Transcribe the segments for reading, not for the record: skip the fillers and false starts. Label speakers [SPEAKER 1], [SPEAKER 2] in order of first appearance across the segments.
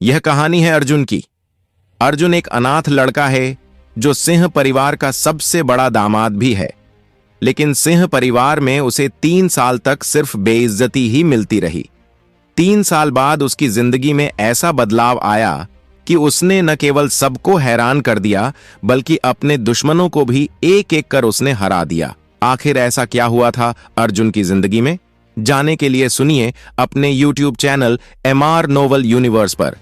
[SPEAKER 1] यह कहानी है अर्जुन की। अर्जुन एक अनाथ लड़का है जो सिंह परिवार का सबसे बड़ा दामाद भी है, लेकिन सिंह परिवार में उसे 3 साल तक सिर्फ बेइज्जती ही मिलती रही। 3 साल बाद उसकी जिंदगी में ऐसा बदलाव आया कि उसने न केवल सबको हैरान कर दिया बल्कि अपने दुश्मनों को भी एक एक कर उसने हरा दिया। आखिर ऐसा क्या हुआ था अर्जुन की जिंदगी में? जानने के लिए सुनिए अपने YouTube channel MR novel universe पर।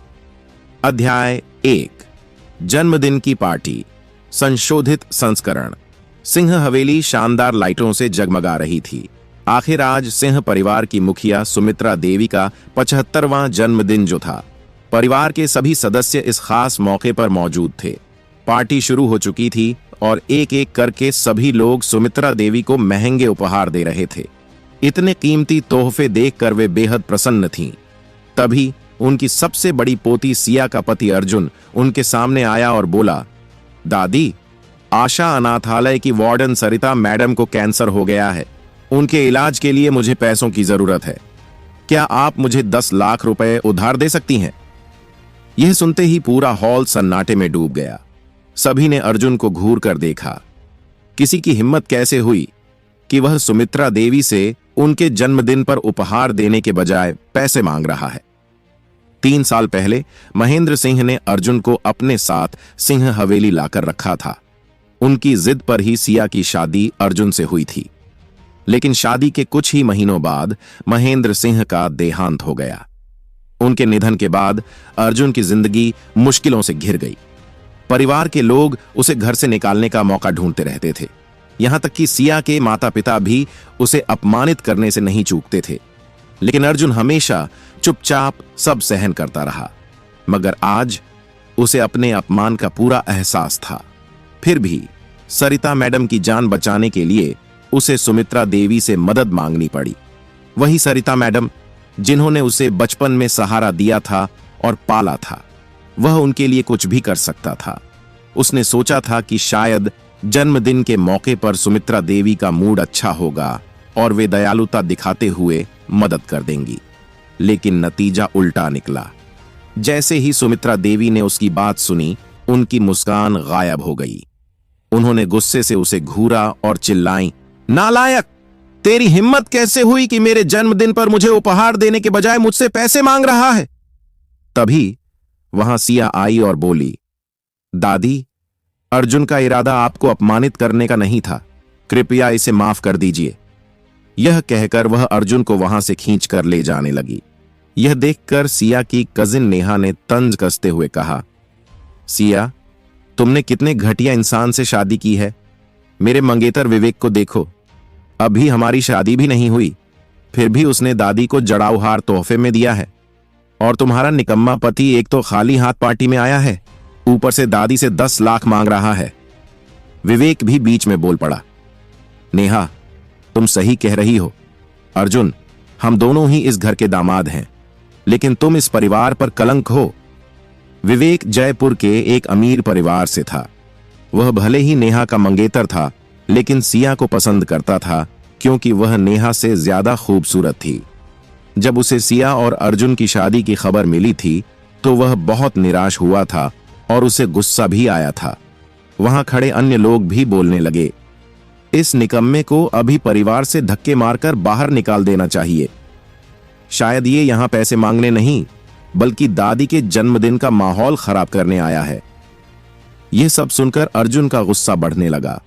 [SPEAKER 1] अध्याय 1, जन्मदिन की पार्टी, संशोधित संस्करण। सिंह हवेली शानदार लाइटों से जगमगा रही थी। आखिर आज सिंह परिवार की मुखिया सुमित्रा देवी का 75वां जन्मदिन जो था। परिवार के सभी सदस्य इस खास मौके पर मौजूद थे। पार्टी शुरू हो चुकी थी और एक एक करके सभी लोग सुमित्रा देवी को महंगे उपहार दे रहे थे। इतने कीमती तोहफे देखकर वे बेहद प्रसन्न थीं। तभी उनकी सबसे बड़ी पोती सिया का पति अर्जुन उनके सामने आया और बोला, दादी, आशा अनाथालय की वार्डन सरिता मैडम को कैंसर हो गया है। उनके इलाज के लिए मुझे पैसों की जरूरत है। क्या आप मुझे 10 लाख रुपए उधार दे सकती हैं? यह सुनते ही पूरा हॉल सन्नाटे में डूब गया। सभी ने अर्जुन को घूर कर देखा। किसी की हिम्मत कैसे हुई कि वह सुमित्रा देवी से उनके जन्मदिन पर उपहार देने के बजाय पैसे मांग रहा है। 3 साल पहले महेंद्र सिंह ने अर्जुन को अपने साथ सिंह हवेली लाकर रखा था। उनकी जिद पर ही सिया की शादी अर्जुन से हुई थी। लेकिन शादी के कुछ ही महीनों बाद महेंद्र सिंह का देहांत हो गया। उनके निधन के बाद अर्जुन की जिंदगी मुश्किलों से घिर गई। परिवार के लोग उसे घर से निकालने का मौका ढूंढते रहते थे। यहां तक कि सिया के माता पिता भी उसे अपमानित करने से नहीं चूकते थे। लेकिन अर्जुन हमेशा चुपचाप सब सहन करता रहा। मगर आज उसे अपने अपमान का पूरा एहसास था। फिर भी सरिता मैडम की जान बचाने के लिए उसे सुमित्रा देवी से मदद मांगनी पड़ी। वही सरिता मैडम जिन्होंने उसे बचपन में सहारा दिया था और पाला था। वह उनके लिए कुछ भी कर सकता था। उसने सोचा था कि शायद जन्मदिन के मौके पर सुमित्रा देवी का मूड अच्छा होगा और वे दयालुता दिखाते हुए मदद कर देंगी। लेकिन नतीजा उल्टा निकला। जैसे ही सुमित्रा देवी ने उसकी बात सुनी, उनकी मुस्कान गायब हो गई। उन्होंने गुस्से से उसे घूरा और चिल्लाई, नालायक! तेरी हिम्मत कैसे हुई कि मेरे जन्मदिन पर मुझे उपहार देने के बजाय मुझसे पैसे मांग रहा है? तभी वहां सिया आई और बोली, दादी, अर्जुन का इरादा आपको अपमानित करने का नहीं था। कृपया इसे माफ कर दीजिए। यह कहकर वह अर्जुन को वहां से खींचकर ले जाने लगी। यह देखकर सिया की कजिन नेहा ने तंज कसते हुए कहा, सिया, तुमने कितने घटिया इंसान से शादी की है। मेरे मंगेतर विवेक को देखो, अभी हमारी शादी भी नहीं हुई, फिर भी उसने दादी को जड़ाऊ हार तोहफे में दिया है। और तुम्हारा निकम्मा पति एक तो खाली हाथ पार्टी में आया है, ऊपर से दादी से 10 लाख मांग रहा है। विवेक भी बीच में बोल पड़ा, नेहा, तुम सही कह रही हो। अर्जुन, हम दोनों ही इस घर के दामाद हैं, लेकिन तुम इस परिवार पर कलंक हो। विवेक जयपुर के एक अमीर परिवार से था। वह भले ही नेहा का मंगेतर था, लेकिन सिया को पसंद करता था क्योंकि वह नेहा से ज्यादा खूबसूरत थी। जब उसे सिया और अर्जुन की शादी की खबर मिली थी तो वह बहुत निराश हुआ था और उसे गुस्सा भी आया था। वहां खड़े अन्य लोग भी बोलने लगे, इस निकम्मे को अभी परिवार से धक्के मारकर बाहर निकाल देना चाहिए। शायद ये यहां पैसे मांगने नहीं, बल्कि दादी के जन्मदिन का माहौल खराब करने आया है। यह सब सुनकर अर्जुन का गुस्सा बढ़ने लगा।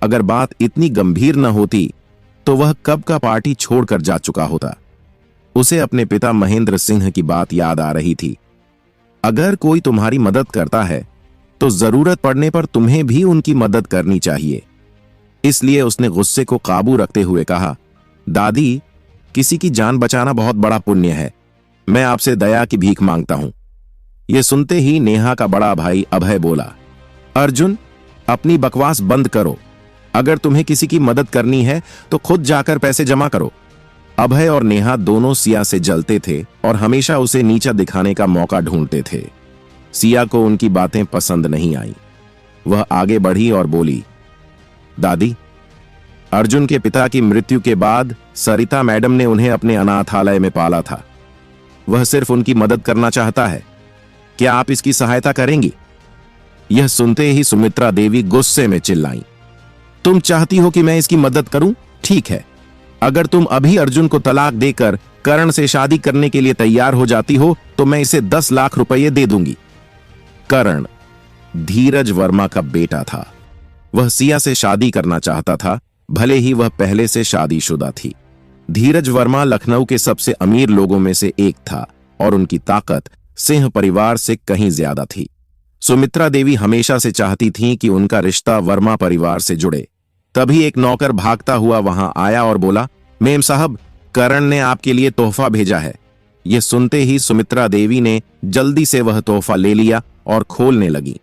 [SPEAKER 1] अगर बात इतनी गंभीर न होती तो वह कब का पार्टी छोड़कर जा चुका होता। उसे अपने पिता महेंद्र सिंह की बात याद आ रही थी। अगर कोई तुम्हारी मदद करता है तो जरूरत पड़ने पर तुम्हें भी उनकी मदद करनी चाहिए। इसलिए उसने गुस्से को काबू रखते हुए कहा, दादी, किसी की जान बचाना बहुत बड़ा पुण्य है। मैं आपसे दया की भीख मांगता हूं। यह सुनते ही नेहा का बड़ा भाई अभय बोला, अर्जुन, अपनी बकवास बंद करो। अगर तुम्हें किसी की मदद करनी है तो खुद जाकर पैसे जमा करो। अभय और नेहा दोनों सिया से जलते थे और हमेशा उसे नीचा दिखाने का मौका ढूंढते थे। सिया को उनकी बातें पसंद नहीं आई। वह आगे बढ़ी और बोली, दादी, अर्जुन के पिता की मृत्यु के बाद सरिता मैडम ने उन्हें अपने अनाथालय में पाला था। वह सिर्फ उनकी मदद करना चाहता है, क्या आप इसकी सहायता करेंगी? यह सुनते ही सुमित्रा देवी गुस्से में चिल्लाई, तुम चाहती हो कि मैं इसकी मदद करूं? ठीक है, अगर तुम अभी अर्जुन को तलाक देकर करण से शादी करने के लिए तैयार हो जाती हो तो मैं इसे 10 लाख रुपए दे दूंगी। करण धीरज वर्मा का बेटा था। वह सिया से शादी करना चाहता था, भले ही वह पहले से शादीशुदा थी। धीरज वर्मा लखनऊ के सबसे अमीर लोगों में से एक था और उनकी ताकत सिंह परिवार से कहीं ज्यादा थी। सुमित्रा देवी हमेशा से चाहती थीं कि उनका रिश्ता वर्मा परिवार से जुड़े। तभी एक नौकर भागता हुआ वहां आया और बोला, मेम साहब, करण ने आपके लिए तोहफा भेजा है। यह सुनते ही सुमित्रा देवी ने जल्दी से वह तोहफा ले लिया और खोलने लगी।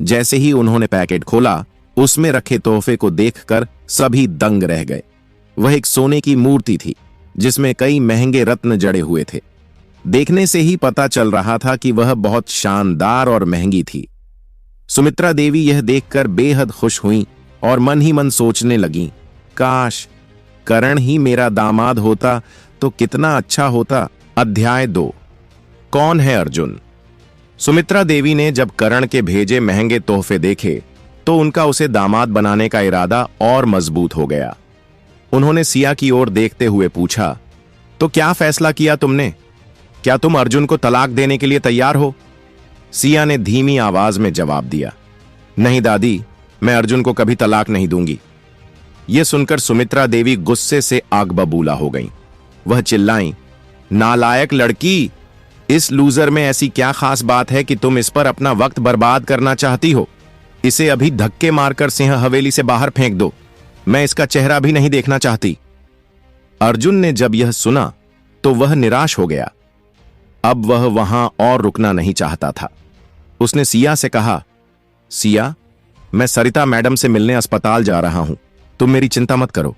[SPEAKER 1] जैसे ही उन्होंने पैकेट खोला, उसमें रखे तोहफे को देखकर सभी दंग रह गए। वह एक सोने की मूर्ति थी जिसमें कई महंगे रत्न जड़े हुए थे। देखने से ही पता चल रहा था कि वह बहुत शानदार और महंगी थी। सुमित्रा देवी यह देखकर बेहद खुश हुईं और मन ही मन सोचने लगीं, काश करण ही मेरा दामाद होता तो कितना अच्छा होता। अध्याय 2। कौन है अर्जुन? सुमित्रा देवी ने जब करण के भेजे महंगे तोहफे देखे तो उनका उसे दामाद बनाने का इरादा और मजबूत हो गया। उन्होंने सिया की ओर देखते हुए पूछा, तो क्या फैसला किया तुमने? क्या तुम अर्जुन को तलाक देने के लिए तैयार हो? सिया ने धीमी आवाज में जवाब दिया, नहीं दादी, मैं अर्जुन को कभी तलाक नहीं दूंगी। यह सुनकर सुमित्रा देवी गुस्से से आग बबूला हो गईं। वह चिल्लाईं, नालायक लड़की, इस लूजर में ऐसी क्या खास बात है कि तुम इस पर अपना वक्त बर्बाद करना चाहती हो? इसे अभी धक्के मारकर सिंह हवेली से बाहर फेंक दो। मैं इसका चेहरा भी नहीं देखना चाहती। अर्जुन ने जब यह सुना तो वह निराश हो गया। अब वह वहां और रुकना नहीं चाहता था। उसने सिया से कहा, सिया, मैं सरिता मैडम से मिलने अस्पताल जा रहा हूं, तुम मेरी चिंता मत करो।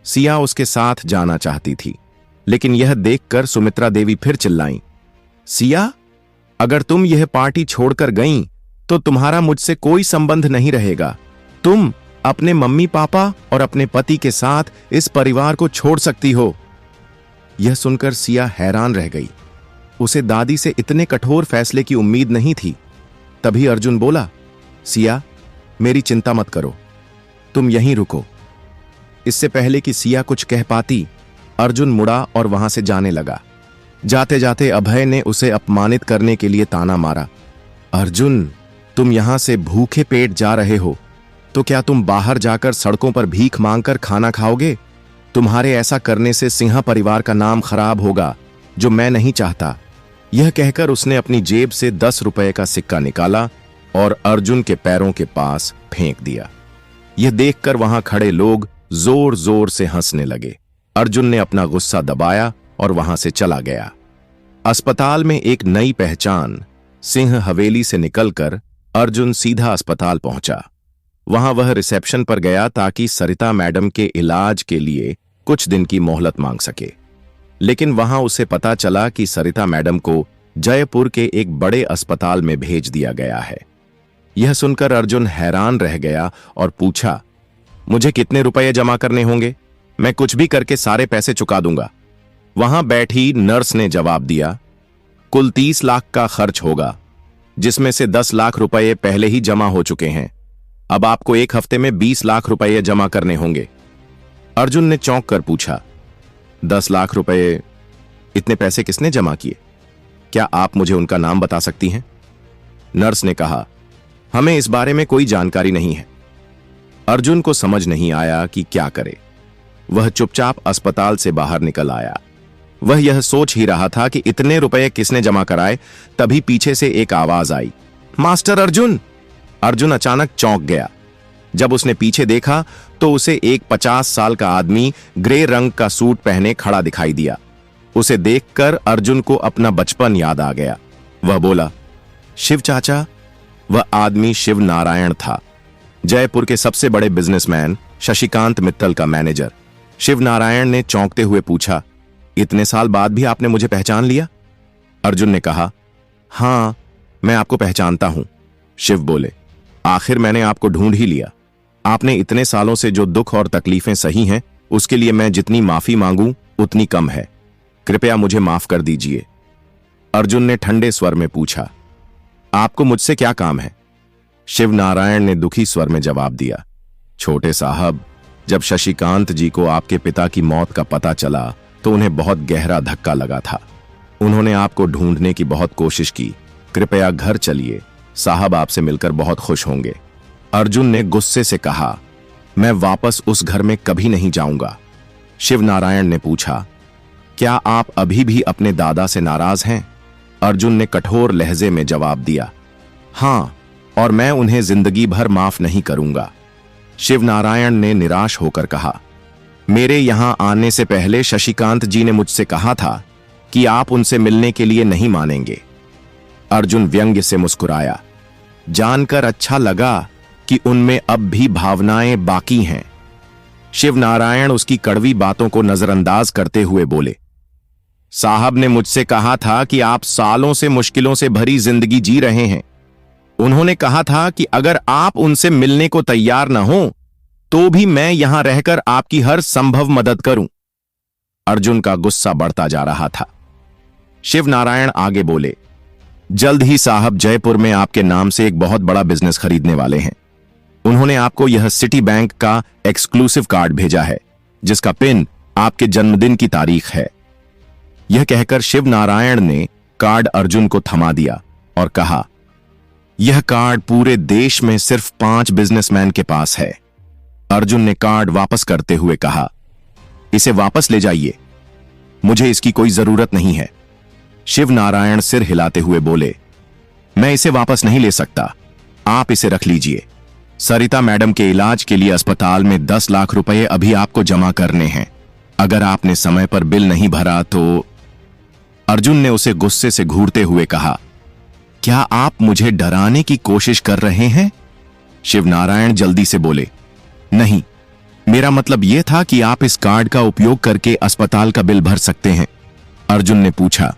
[SPEAKER 1] सिया उसके साथ जाना चाहती थी, लेकिन यह देखकर सुमित्रा देवी फिर चिल्लाईं, सिया, अगर तुम यह पार्टी छोड़कर गईं तो तुम्हारा मुझसे कोई संबंध नहीं रहेगा। तुम अपने मम्मी पापा और अपने पति के साथ इस परिवार को छोड़ सकती हो। यह सुनकर सिया हैरान रह गई। उसे दादी से इतने कठोर फैसले की उम्मीद नहीं थी। तभी अर्जुन बोला, सिया, मेरी चिंता मत करो, तुम यहीं रुको। इससे पहले कि सिया कुछ कह पाती, अर्जुन मुड़ा और वहां से जाने लगा। जाते जाते अभय ने उसे अपमानित करने के लिए ताना मारा, अर्जुन, तुम यहां से भूखे पेट जा रहे हो तो क्या तुम बाहर जाकर सड़कों पर भीख मांगकर खाना खाओगे? तुम्हारे ऐसा करने से सिंहा परिवार का नाम खराब होगा, जो मैं नहीं चाहता। यह कहकर उसने अपनी जेब से 10 रुपए का सिक्का निकाला और अर्जुन के पैरों के पास फेंक दिया। यह देखकर वहां खड़े लोग जोर जोर से हंसने लगे। अर्जुन ने अपना गुस्सा दबाया और वहां से चला गया। अस्पताल में एक नई पहचान सिंह हवेली से निकलकर अर्जुन सीधा अस्पताल पहुंचा। वहां वह रिसेप्शन पर गया ताकि सरिता मैडम के इलाज के लिए कुछ दिन की मोहलत मांग सके, लेकिन वहां उसे पता चला कि सरिता मैडम को जयपुर के एक बड़े अस्पताल में भेज दिया गया है। यह सुनकर अर्जुन हैरान रह गया और पूछा, मुझे कितने रुपए जमा करने होंगे? मैं कुछ भी करके सारे पैसे चुका दूंगा। वहां बैठी नर्स ने जवाब दिया, कुल 30 लाख का खर्च होगा, जिसमें से 10 लाख रुपए पहले ही जमा हो चुके हैं। अब आपको 1 हफ्ते में 20 लाख रुपए जमा करने होंगे। अर्जुन ने चौंक कर पूछा, 10 लाख रुपए? इतने पैसे किसने जमा किए? क्या आप मुझे उनका नाम बता सकती हैं? नर्स ने कहा, हमें इस बारे में कोई जानकारी नहीं है। अर्जुन को समझ नहीं आया कि क्या करे। वह चुपचाप अस्पताल से बाहर निकल आया। वह यह सोच ही रहा था कि इतने रुपए किसने जमा कराए, तभी पीछे से एक आवाज आई, मास्टर अर्जुन। अर्जुन अचानक चौंक गया। जब उसने पीछे देखा तो उसे एक 50 साल का आदमी ग्रे रंग का सूट पहने खड़ा दिखाई दिया। उसे देखकर अर्जुन को अपना बचपन याद आ गया। वह बोला, शिव चाचा। वह आदमी शिव नारायण था, जयपुर के सबसे बड़े बिजनेसमैन शशिकांत मित्तल का मैनेजर। शिव नारायण ने चौंकते हुए पूछा, इतने साल बाद भी आपने मुझे पहचान लिया? अर्जुन ने कहा, हां, मैं आपको पहचानता हूं। शिव बोले, आखिर मैंने आपको ढूंढ ही लिया। आपने इतने सालों से जो दुख और तकलीफें सही हैं, उसके लिए मैं जितनी माफी मांगूं उतनी कम है। कृपया मुझे माफ कर दीजिए। अर्जुन ने ठंडे स्वर में पूछा, आपको मुझसे क्या काम है? शिव नारायण ने दुखी स्वर में जवाब दिया, छोटे साहब, जब शशिकांत जी को आपके पिता की मौत का पता चला तो उन्हें बहुत गहरा धक्का लगा था। उन्होंने आपको ढूंढने की बहुत कोशिश की। कृपया घर चलिए, साहब आपसे मिलकर बहुत खुश होंगे। अर्जुन ने गुस्से से कहा, मैं वापस उस घर में कभी नहीं जाऊंगा। शिव नारायण ने पूछा, क्या आप अभी भी अपने दादा से नाराज हैं? अर्जुन ने कठोर लहजे में जवाब दिया, हां, और मैं उन्हें जिंदगी भर माफ नहीं करूंगा। शिव नारायण ने निराश होकर कहा, मेरे यहां आने से पहले शशिकांत जी ने मुझसे कहा था कि आप उनसे मिलने के लिए नहीं मानेंगे। अर्जुन व्यंग्य से मुस्कुराया, जानकर अच्छा लगा कि उनमें अब भी भावनाएं बाकी हैं। शिव नारायण उसकी कड़वी बातों को नजरअंदाज करते हुए बोले, साहब ने मुझसे कहा था कि आप सालों से मुश्किलों से भरी जिंदगी जी रहे हैं। उन्होंने कहा था कि अगर आप उनसे मिलने को तैयार न हो तो भी मैं यहां रहकर आपकी हर संभव मदद करूं। अर्जुन का गुस्सा बढ़ता जा रहा था। शिव नारायण आगे बोले, जल्द ही साहब जयपुर में आपके नाम से एक बहुत बड़ा बिजनेस खरीदने वाले हैं। उन्होंने आपको यह सिटी बैंक का एक्सक्लूसिव कार्ड भेजा है, जिसका पिन आपके जन्मदिन की तारीख है। यह कहकर शिव नारायण ने कार्ड अर्जुन को थमा दिया और कहा, यह कार्ड पूरे देश में सिर्फ 5 बिजनेसमैन के पास है। अर्जुन ने कार्ड वापस करते हुए कहा, इसे वापस ले जाइए, मुझे इसकी कोई जरूरत नहीं है। शिव नारायण सिर हिलाते हुए बोले, मैं इसे वापस नहीं ले सकता, आप इसे रख लीजिए। सरिता मैडम के इलाज के लिए अस्पताल में 10 लाख रुपए अभी आपको जमा करने हैं। अगर आपने समय पर बिल नहीं भरा तो। अर्जुन ने उसे गुस्से से घूरते हुए कहा, क्या आप मुझे डराने की कोशिश कर रहे हैं? शिव नारायण जल्दी से बोले, नहीं, मेरा मतलब यह था कि आप इस कार्ड का उपयोग करके अस्पताल का बिल भर सकते हैं। अर्जुन ने पूछा,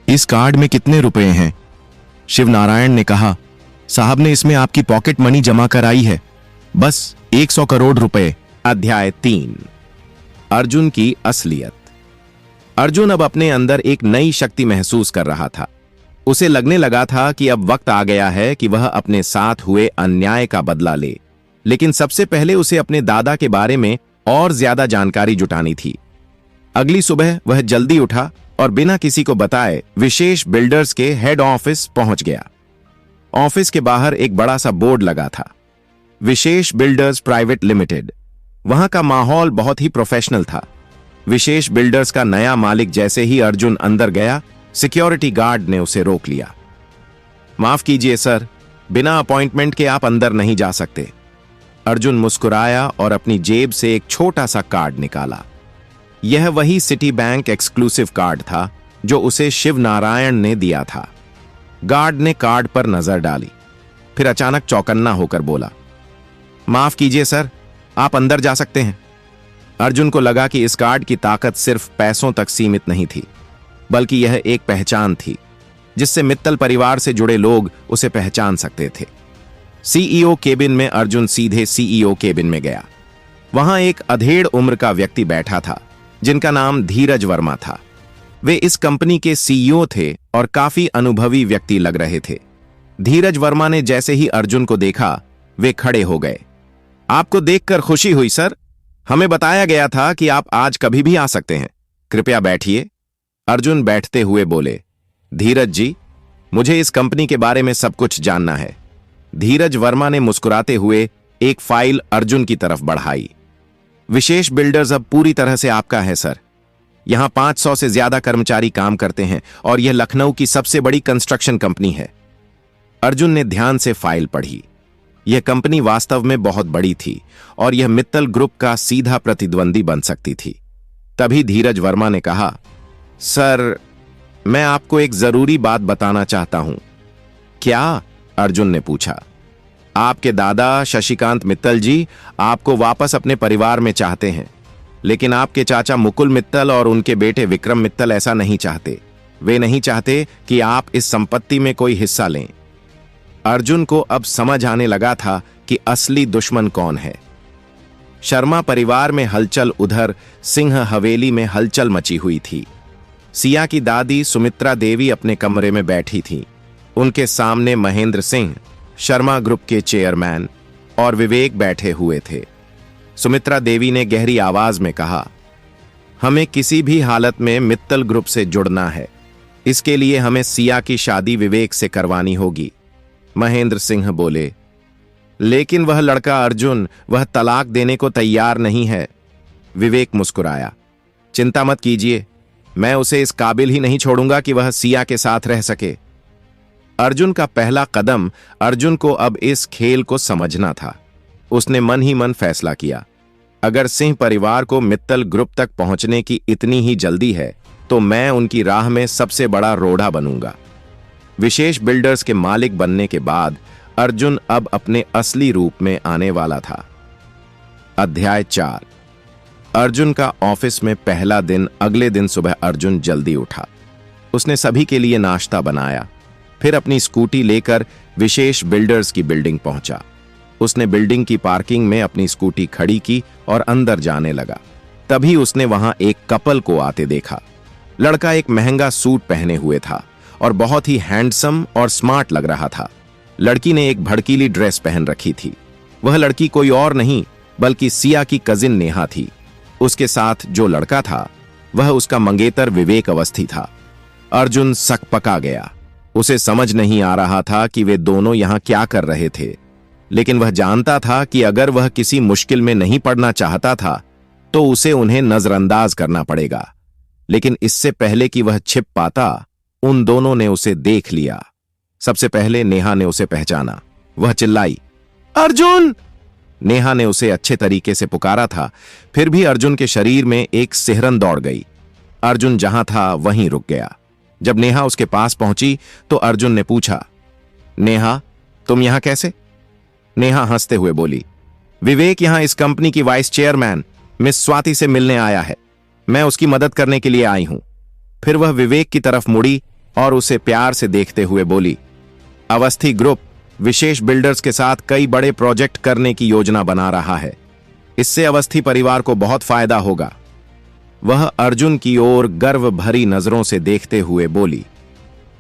[SPEAKER 1] इस कार्ड में कितने रुपए हैं? शिव नारायण ने कहा, साहब ने इसमें आपकी पॉकेट मनी जमा कराई है, बस 100 करोड़ रुपए। अध्याय 3, अर्जुन की असलियत। अर्जुन अब अपने अंदर एक नई शक्ति महसूस कर रहा था। उसे लगने लगा था कि अब वक्त आ गया है कि वह अपने साथ हुए अन्याय का बदला ले, लेकिन सबसे पहले उसे अपने दादा के बारे में और ज्यादा जानकारी जुटानी थी। अगली सुबह वह जल्दी उठा और बिना किसी को बताए विशेष बिल्डर्स के हेड ऑफिस पहुंच गया। ऑफिस के बाहर एक बड़ा सा बोर्ड लगा था, विशेष बिल्डर्स प्राइवेट लिमिटेड। वहां का माहौल बहुत ही प्रोफेशनल था। विशेष बिल्डर्स का नया मालिक जैसे ही अर्जुन अंदर गया, सिक्योरिटी गार्ड ने उसे रोक लिया। माफ कीजिए सर, बिना अपॉइंटमेंट के आप अंदर नहीं जा सकते। अर्जुन मुस्कुराया और अपनी जेब से एक छोटा सा कार्ड निकाला। यह वही सिटी बैंक एक्सक्लूसिव कार्ड था जो उसे शिव नारायण ने दिया था। गार्ड ने कार्ड पर नजर डाली, फिर अचानक चौकन्ना होकर बोला, माफ कीजिए सर, आप अंदर जा सकते हैं। अर्जुन को लगा कि इस कार्ड की ताकत सिर्फ पैसों तक सीमित नहीं थी, बल्कि यह एक पहचान थी जिससे मित्तल परिवार से जुड़े लोग उसे पहचान सकते थे। सीईओ केबिन में अर्जुन सीधे सीईओ केबिन में गया। वहां एक अधेड़ उम्र का व्यक्ति बैठा था जिनका नाम धीरज वर्मा था। वे इस कंपनी के सीईओ थे और काफी अनुभवी व्यक्ति लग रहे थे। धीरज वर्मा ने जैसे ही अर्जुन को देखा, वे खड़े हो गए। आपको देखकर खुशी हुई सर, हमें बताया गया था कि आप आज कभी भी आ सकते हैं। कृपया बैठिए। अर्जुन बैठते हुए बोले, धीरज जी, मुझे इस कंपनी के बारे में सब कुछ जानना है। धीरज वर्मा ने मुस्कुराते हुए एक फाइल अर्जुन की तरफ बढ़ाई। विशेष बिल्डर्स अब पूरी तरह से आपका है सर। यहां 500 से ज्यादा कर्मचारी काम करते हैं और यह लखनऊ की सबसे बड़ी कंस्ट्रक्शन कंपनी है। अर्जुन ने ध्यान से फाइल पढ़ी। यह कंपनी वास्तव में बहुत बड़ी थी और यह मित्तल ग्रुप का सीधा प्रतिद्वंदी बन सकती थी। तभी धीरज वर्मा ने कहा, सर, मैं आपको एक जरूरी बात बताना चाहता हूं। क्या? अर्जुन ने पूछा। आपके दादा शशिकांत मित्तल जी आपको वापस अपने परिवार में चाहते हैं, लेकिन आपके चाचा मुकुल मित्तल और उनके बेटे विक्रम मित्तल ऐसा नहीं चाहते। वे नहीं चाहते कि आप इस संपत्ति में कोई हिस्सा लें। अर्जुन को अब समझ आने लगा था कि असली दुश्मन कौन है। शर्मा परिवार में हलचल, उधर सिंह हवेली में हलचल मची हुई थी। सिया की दादी सुमित्रा देवी अपने कमरे में बैठी थी। उनके सामने महेंद्र सिंह, शर्मा ग्रुप के चेयरमैन, और विवेक बैठे हुए थे। सुमित्रा देवी ने गहरी आवाज में कहा, हमें किसी भी हालत में मित्तल ग्रुप से जुड़ना है। इसके लिए हमें सिया की शादी विवेक से करवानी होगी। महेंद्र सिंह बोले, लेकिन वह लड़का अर्जुन, वह तलाक देने को तैयार नहीं है। विवेक मुस्कुराया, चिंता मत कीजिए, मैं उसे इस काबिल ही नहीं छोड़ूंगा कि वह सिया के साथ रह सके। अर्जुन का पहला कदम अर्जुन को अब इस खेल को समझना था। उसने मन ही मन फैसला किया, अगर सिंह परिवार को मित्तल ग्रुप तक पहुंचने की इतनी ही जल्दी है तो मैं उनकी राह में सबसे बड़ा रोड़ा बनूंगा। विशेष बिल्डर्स के मालिक बनने के बाद अर्जुन अब अपने असली रूप में आने वाला था। अध्याय 4। अर्जुन का ऑफिस में पहला दिन। अगले दिन सुबह अर्जुन जल्दी उठा। उसने सभी के लिए नाश्ता बनाया, फिर अपनी स्कूटी लेकर विशेष बिल्डर्स की बिल्डिंग पहुंचा। उसने बिल्डिंग की पार्किंग में अपनी स्कूटी खड़ी की और अंदर जाने लगा। तभी उसने वहां एक कपल को आते देखा। लड़का एक महंगा सूट पहने हुए था और बहुत ही हैंडसम और स्मार्ट लग रहा था। लड़की ने एक भड़कीली ड्रेस पहन रखी थी। वह लड़की कोई और नहीं बल्कि सिया की कजिन नेहा थी। उसके साथ जो लड़का था वह उसका मंगेतर विवेक अवस्थी था। अर्जुन सकपका गया। उसे समझ नहीं आ रहा था कि वे दोनों यहां क्या कर रहे थे, लेकिन वह जानता था कि अगर वह किसी मुश्किल में नहीं पड़ना चाहता था तो उसे उन्हें नजरअंदाज करना पड़ेगा। लेकिन इससे पहले कि वह छिप पाता, उन दोनों ने उसे देख लिया। सबसे पहले नेहा ने उसे पहचाना। वह चिल्लाई, अर्जुन! नेहा ने उसे अच्छे तरीके से पुकारा था, फिर भी अर्जुन के शरीर में एक सिहरन दौड़ गई। अर्जुन जहां था वहीं रुक गया। जब नेहा उसके पास पहुंची तो अर्जुन ने पूछा, नेहा, तुम यहां कैसे? नेहा हंसते हुए बोली, विवेक यहां इस कंपनी की वाइस चेयरमैन मिस स्वाति से मिलने आया है। मैं उसकी मदद करने के लिए आई हूं। फिर वह विवेक की तरफ मुड़ी और उसे प्यार से देखते हुए बोली, अवस्थी ग्रुप विशेष बिल्डर्स के साथ कई बड़े प्रोजेक्ट करने की योजना बना रहा है। इससे अवस्थी परिवार को बहुत फायदा होगा। वह अर्जुन की ओर गर्व भरी नजरों से देखते हुए बोली,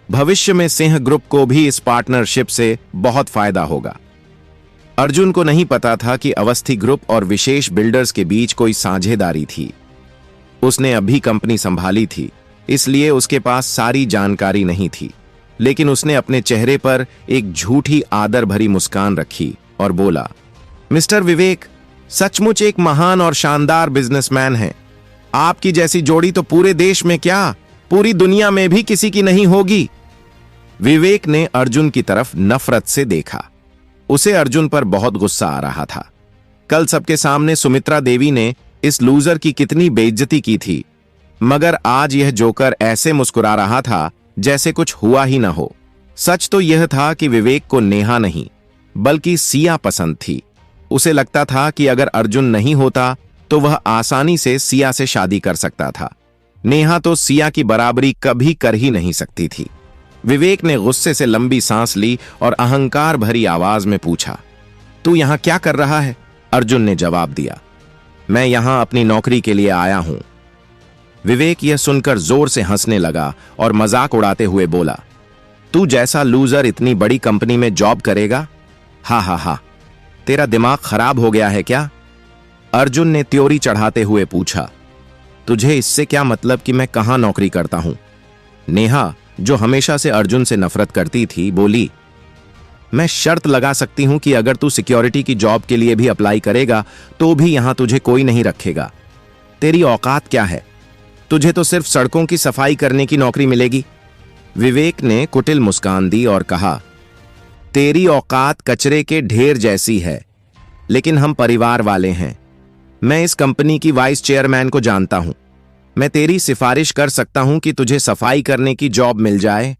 [SPEAKER 1] भविष्य में सिंह ग्रुप को भी इस पार्टनरशिप से बहुत फायदा होगा। अर्जुन को नहीं पता था कि अवस्थी ग्रुप और विशेष बिल्डर्स के बीच कोई साझेदारी थी। उसने अभी कंपनी संभाली थी, इसलिए उसके पास सारी जानकारी नहीं थी। लेकिन उसने अपने चेहरे पर एक झूठी आदर भरी मुस्कान रखी और बोला, मिस्टर विवेक सचमुच एक महान और शानदार बिजनेसमैन हैं। आपकी जैसी जोड़ी तो पूरे देश में क्या, पूरी दुनिया में भी किसी की नहीं होगी। विवेक ने अर्जुन की तरफ नफरत से देखा। उसे अर्जुन पर बहुत गुस्सा आ रहा था। कल सबके सामने सुमित्रा देवी ने इस लूजर की कितनी बेइज्जती की थी, मगर आज यह जोकर ऐसे मुस्कुरा रहा था जैसे कुछ हुआ ही ना हो। सच तो यह था कि विवेक को नेहा नहीं बल्कि सिया पसंद थी। उसे लगता था कि अगर अर्जुन नहीं होता तो वह आसानी से सिया से शादी कर सकता था। नेहा तो सिया की बराबरी कभी कर ही नहीं सकती थी। विवेक ने गुस्से से लंबी सांस ली और अहंकार भरी आवाज में पूछा, तू यहां क्या कर रहा है? अर्जुन ने जवाब दिया, मैं यहां अपनी नौकरी के लिए आया हूं। विवेक यह सुनकर जोर से हंसने लगा और मजाक उड़ाते हुए बोला, तू जैसा लूजर इतनी बड़ी कंपनी में जॉब करेगा? हा हा हा, तेरा दिमाग खराब हो गया है क्या? अर्जुन ने त्योरी चढ़ाते हुए पूछा, तुझे इससे क्या मतलब कि मैं कहां नौकरी करता हूं? नेहा, जो हमेशा से अर्जुन से नफरत करती थी, बोली, मैं शर्त लगा सकती हूं कि अगर तू सिक्योरिटी की जॉब के लिए भी अप्लाई करेगा तो भी यहां तुझे कोई नहीं रखेगा। तेरी औकात क्या है? तुझे तो सिर्फ सड़कों की सफाई करने की नौकरी मिलेगी। विवेक ने कुटिल मुस्कान दी और कहा, तेरी औकात कचरे के ढेर जैसी है, लेकिन हम परिवार वाले हैं। मैं इस कंपनी की वाइस चेयरमैन को जानता हूं। मैं तेरी सिफारिश कर सकता हूं कि तुझे सफाई करने की जॉब मिल जाए,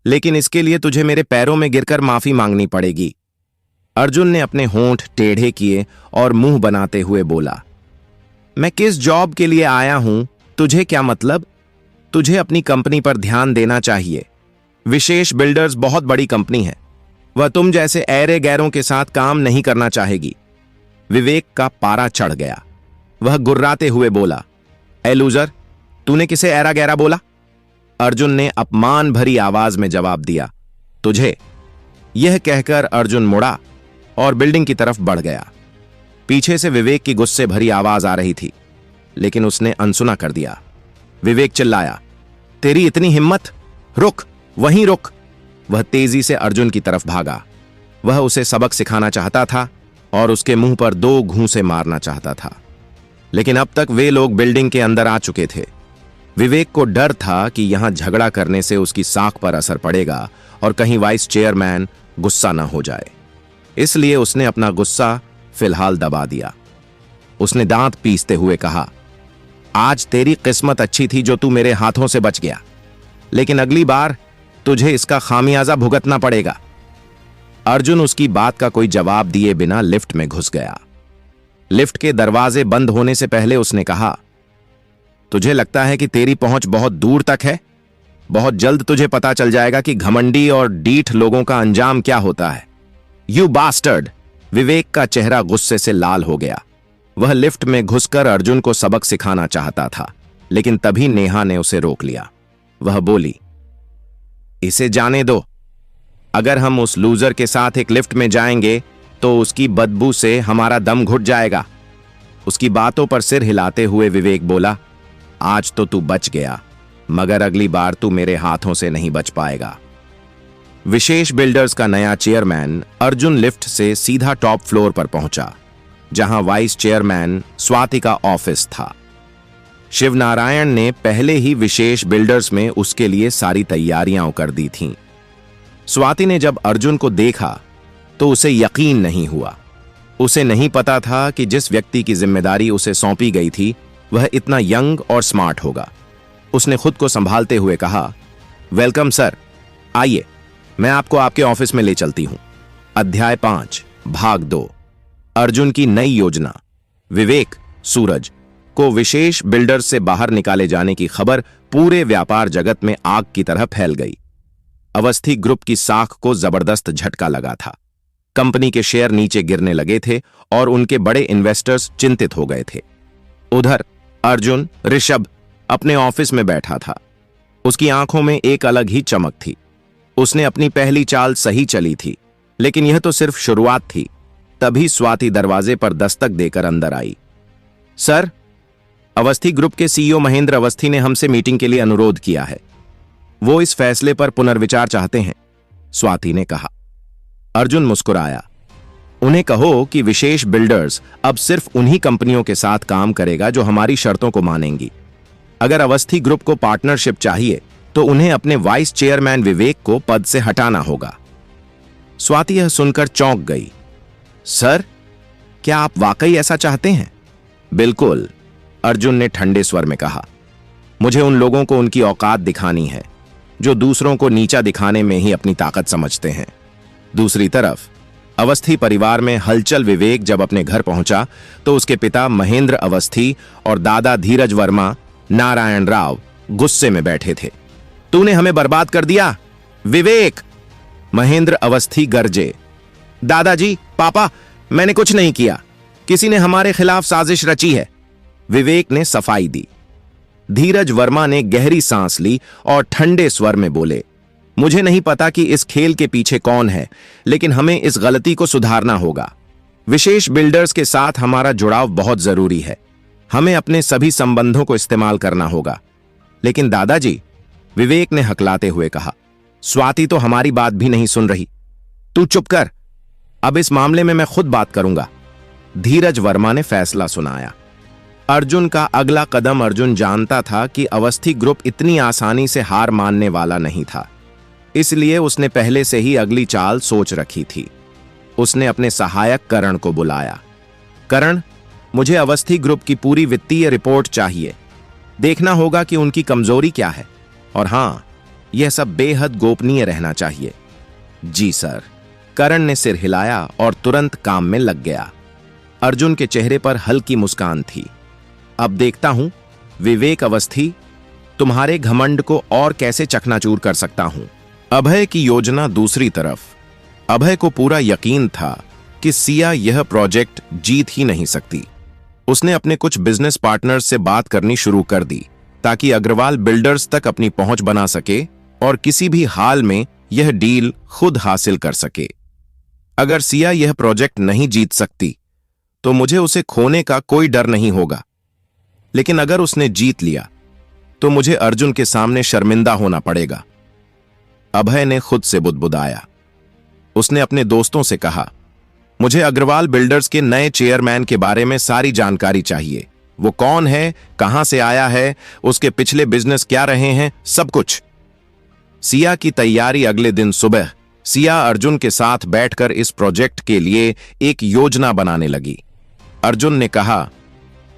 [SPEAKER 1] लेकिन इसके लिए तुझे मेरे पैरों में गिरकर माफी मांगनी पड़ेगी। अर्जुन ने अपने होंठ टेढ़े किए और मुंह बनाते हुए बोला, मैं किस जॉब के लिए आया हूं तुझे क्या मतलब? तुझे अपनी कंपनी पर ध्यान देना चाहिए। विशेष बिल्डर्स बहुत बड़ी कंपनी है। वह तुम जैसे ऐरे गैरों के साथ काम नहीं करना चाहेगी। विवेक का पारा चढ़ गया। वह गुर्राते हुए बोला, ए लूजर, तूने किसे ऐरा गैरा बोला? अर्जुन ने अपमान भरी आवाज में जवाब दिया, तुझे। यह कहकर अर्जुन मुड़ा और बिल्डिंग की तरफ बढ़ गया। पीछे से विवेक की गुस्से भरी आवाज आ रही थी, लेकिन उसने अनसुना कर दिया। विवेक चिल्लाया, तेरी इतनी हिम्मत? रुक, वहीं रुक। वह तेजी से अर्जुन की तरफ भागा। वह उसे सबक सिखाना चाहता था और उसके मुंह पर 2 घूंसे मारना चाहता था, लेकिन अब तक वे लोग बिल्डिंग के अंदर आ चुके थे। विवेक को डर था कि यहां झगड़ा करने से उसकी साख पर असर पड़ेगा और कहीं वाइस चेयरमैन गुस्सा न हो जाए, इसलिए उसने अपना गुस्सा फिलहाल दबा दिया। उसने दांत पीसते हुए कहा, आज तेरी किस्मत अच्छी थी जो तू मेरे हाथों से बच गया, लेकिन अगली बार तुझे इसका खामियाजा भुगतना पड़ेगा। अर्जुन उसकी बात का कोई जवाब दिए बिना लिफ्ट में घुस गया। लिफ्ट के दरवाजे बंद होने से पहले उसने कहा, तुझे लगता है कि तेरी पहुंच बहुत दूर तक है? बहुत जल्द तुझे पता चल जाएगा कि घमंडी और डीठ लोगों का अंजाम क्या होता है। You bastard! विवेक का चेहरा गुस्से से लाल हो गया। वह लिफ्ट में घुसकर अर्जुन को सबक सिखाना चाहता था, लेकिन तभी नेहा ने उसे रोक लिया। वह बोली, इसे जाने दो। अगर हम उस लूजर के साथ एक लिफ्ट में जाएंगे तो उसकी बदबू से हमारा दम घुट जाएगा। उसकी बातों पर सिर हिलाते हुए विवेक बोला, आज तो तू बच गया, मगर अगली बार तू मेरे हाथों से नहीं बच पाएगा। विशेष बिल्डर्स का नया चेयरमैन अर्जुन लिफ्ट से सीधा टॉप फ्लोर पर पहुंचा, जहां वाइस चेयरमैन स्वाति का ऑफिस था। शिवनारायण ने पहले ही विशेष बिल्डर्स में उसके लिए सारी तैयारियां कर दी थीं। स्वाति ने जब अर्जुन को देखा तो उसे यकीन नहीं हुआ। उसे नहीं पता था कि जिस व्यक्ति की जिम्मेदारी उसे सौंपी गई थी वह इतना यंग और स्मार्ट होगा। उसने खुद को संभालते हुए कहा, वेलकम सर, आइए मैं आपको आपके ऑफिस में ले चलती हूं। अध्याय 5 भाग 2। अर्जुन की नई योजना। विवेक सूरज को विशेष बिल्डर्स से बाहर निकाले जाने की खबर पूरे व्यापार जगत में आग की तरह फैल गई। अवस्थी ग्रुप की साख को जबरदस्त झटका लगा था। कंपनी के शेयर नीचे गिरने लगे थे और उनके बड़े इन्वेस्टर्स चिंतित हो गए थे। उधर अर्जुन ऋषभ अपने ऑफिस में बैठा था। उसकी आंखों में एक अलग ही चमक थी। उसने अपनी पहली चाल सही चली थी, लेकिन यह तो सिर्फ शुरुआत थी। तभी स्वाति दरवाजे पर दस्तक देकर अंदर आई। सर, अवस्थी ग्रुप के सीईओ महेंद्र अवस्थी ने हमसे मीटिंग के लिए अनुरोध किया है। वो इस फैसले पर पुनर्विचार चाहते हैं, स्वाति ने कहा। अर्जुन मुस्कुराया। उन्हें कहो कि विशेष बिल्डर्स अब सिर्फ उन्हीं कंपनियों के साथ काम करेगा जो हमारी शर्तों को मानेंगी। अगर अवस्थी ग्रुप को पार्टनरशिप चाहिए तो उन्हें अपने वाइस चेयरमैन विवेक को पद से हटाना होगा। स्वाति यह सुनकर चौंक गई। सर, क्या आप वाकई ऐसा चाहते हैं? बिल्कुल, अर्जुन ने ठंडे स्वर में कहा। मुझे उन लोगों को उनकी औकात दिखानी है जो दूसरों को नीचा दिखाने में ही अपनी ताकत समझते हैं। दूसरी तरफ अवस्थी परिवार में हलचल। विवेक जब अपने घर पहुंचा तो उसके पिता महेंद्र अवस्थी और दादा धीरज वर्मा नारायण राव गुस्से में बैठे थे। तूने हमें बर्बाद कर दिया विवेक! महेंद्र अवस्थी गरजे। दादाजी, पापा, मैंने कुछ नहीं किया। किसी ने हमारे खिलाफ साजिश रची है, विवेक ने सफाई दी। धीरज वर्मा ने गहरी सांस ली और ठंडे स्वर में बोले, मुझे नहीं पता कि इस खेल के पीछे कौन है, लेकिन हमें इस गलती को सुधारना होगा। विशेष बिल्डर्स के साथ हमारा जुड़ाव बहुत जरूरी है। हमें अपने सभी संबंधों को इस्तेमाल करना होगा। लेकिन दादाजी, विवेक ने हकलाते हुए कहा, स्वाति तो हमारी बात भी नहीं सुन रही। तू चुप कर, अब इस मामले में मैं खुद बात करूंगा, धीरज वर्मा ने फैसला सुनाया। अर्जुन का अगला कदम। अर्जुन जानता था कि अवस्थी ग्रुप इतनी आसानी से हार मानने वाला नहीं था, इसलिए उसने पहले से ही अगली चाल सोच रखी थी। उसने अपने सहायक करण को बुलाया। करण, मुझे अवस्थी ग्रुप की पूरी वित्तीय रिपोर्ट चाहिए। देखना होगा कि उनकी कमजोरी क्या है, और हां, यह सब बेहद गोपनीय रहना चाहिए। जी सर, करण ने सिर हिलाया और तुरंत काम में लग गया। अर्जुन के चेहरे पर हल्की मुस्कान थी। अब देखता हूं विवेक अवस्थी, तुम्हारे घमंड को और कैसे चकनाचूर कर सकता हूं। अभय की योजना। दूसरी तरफ अभय को पूरा यकीन था कि सिया यह प्रोजेक्ट जीत ही नहीं सकती। उसने अपने कुछ बिजनेस पार्टनर्स से बात करनी शुरू कर दी ताकि अग्रवाल बिल्डर्स तक अपनी पहुंच बना सके और किसी भी हाल में यह डील खुद हासिल कर सके। अगर सिया यह प्रोजेक्ट नहीं जीत सकती तो मुझे उसे खोने का कोई डर नहीं होगा, लेकिन अगर उसने जीत लिया तो मुझे अर्जुन के सामने शर्मिंदा होना पड़ेगा। अभय ने खुद से बुदबुदाया। उसने अपने दोस्तों से कहा, मुझे अग्रवाल बिल्डर्स के नए चेयरमैन के बारे में सारी जानकारी चाहिए। वो कौन है, कहां से आया है, उसके पिछले बिजनेस क्या रहे हैं, सब कुछ। सिया की तैयारी अगले दिन सुबह सिया अर्जुन के साथ बैठकर इस प्रोजेक्ट के लिए एक योजना बनाने लगी। अर्जुन ने कहा,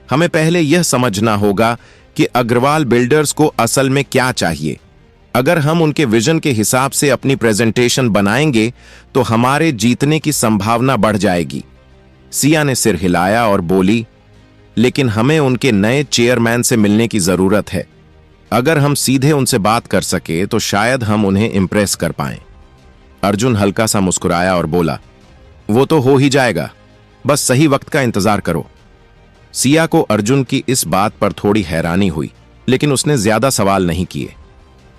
[SPEAKER 1] हमें पहले यह समझना होगा कि अग्रवाल बिल्डर्स को असल में क्या चाहिए। अगर हम उनके विजन के हिसाब से अपनी प्रेजेंटेशन बनाएंगे तो हमारे जीतने की संभावना बढ़ जाएगी। सिया ने सिर हिलाया और बोली, लेकिन हमें उनके नए चेयरमैन से मिलने की जरूरत है। अगर हम सीधे उनसे बात कर सके तो शायद हम उन्हें इंप्रेस कर पाएं। अर्जुन हल्का सा मुस्कुराया और बोला, वो तो हो ही जाएगा, बस सही वक्त का इंतजार करो। सिया को अर्जुन की इस बात पर थोड़ी हैरानी हुई, लेकिन उसने ज्यादा सवाल नहीं किए।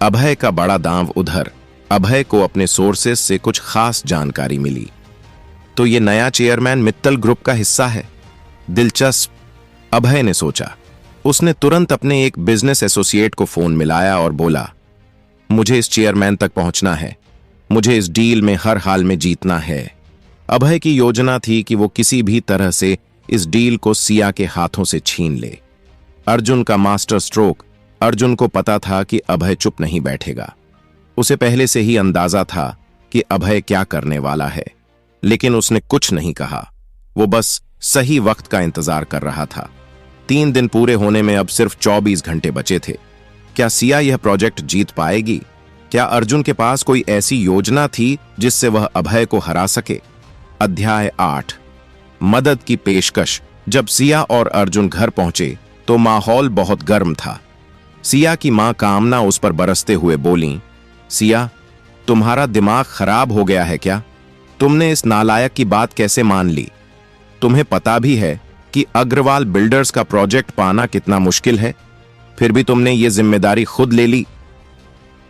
[SPEAKER 1] अभय का बड़ा दांव उधर। अभय को अपने सोर्सेस से कुछ खास जानकारी मिली। तो ये नया चेयरमैन मित्तल ग्रुप का हिस्सा है। दिलचस्प, अभय ने सोचा। उसने तुरंत अपने एक बिजनेस एसोसिएट को फोन मिलाया और बोला, मुझे इस चेयरमैन तक पहुंचना है, मुझे इस डील में हर हाल में जीतना है। अभय की योजना थी कि वो किसी भी तरह से इस डील को सिया के हाथों से छीन ले। अर्जुन का मास्टर स्ट्रोक। अर्जुन को पता था कि अभय चुप नहीं बैठेगा। उसे पहले से ही अंदाजा था कि अभय क्या करने वाला है, लेकिन उसने कुछ नहीं कहा। वो बस सही वक्त का इंतजार कर रहा था। 3 दिन पूरे होने में अब सिर्फ 24 घंटे बचे थे। क्या सिया यह प्रोजेक्ट जीत पाएगी? क्या अर्जुन के पास कोई ऐसी योजना थी जिससे वह अभय को हरा सके? अध्याय 8, मदद की पेशकश। जब सिया और अर्जुन घर पहुंचे तो माहौल बहुत गर्म था। सिया की मां कामना उस पर बरसते हुए बोली, सिया, तुम्हारा दिमाग खराब हो गया है क्या? तुमने इस नालायक की बात कैसे मान ली? तुम्हें पता भी है कि अग्रवाल बिल्डर्स का प्रोजेक्ट पाना कितना मुश्किल है, फिर भी तुमने ये जिम्मेदारी खुद ले ली।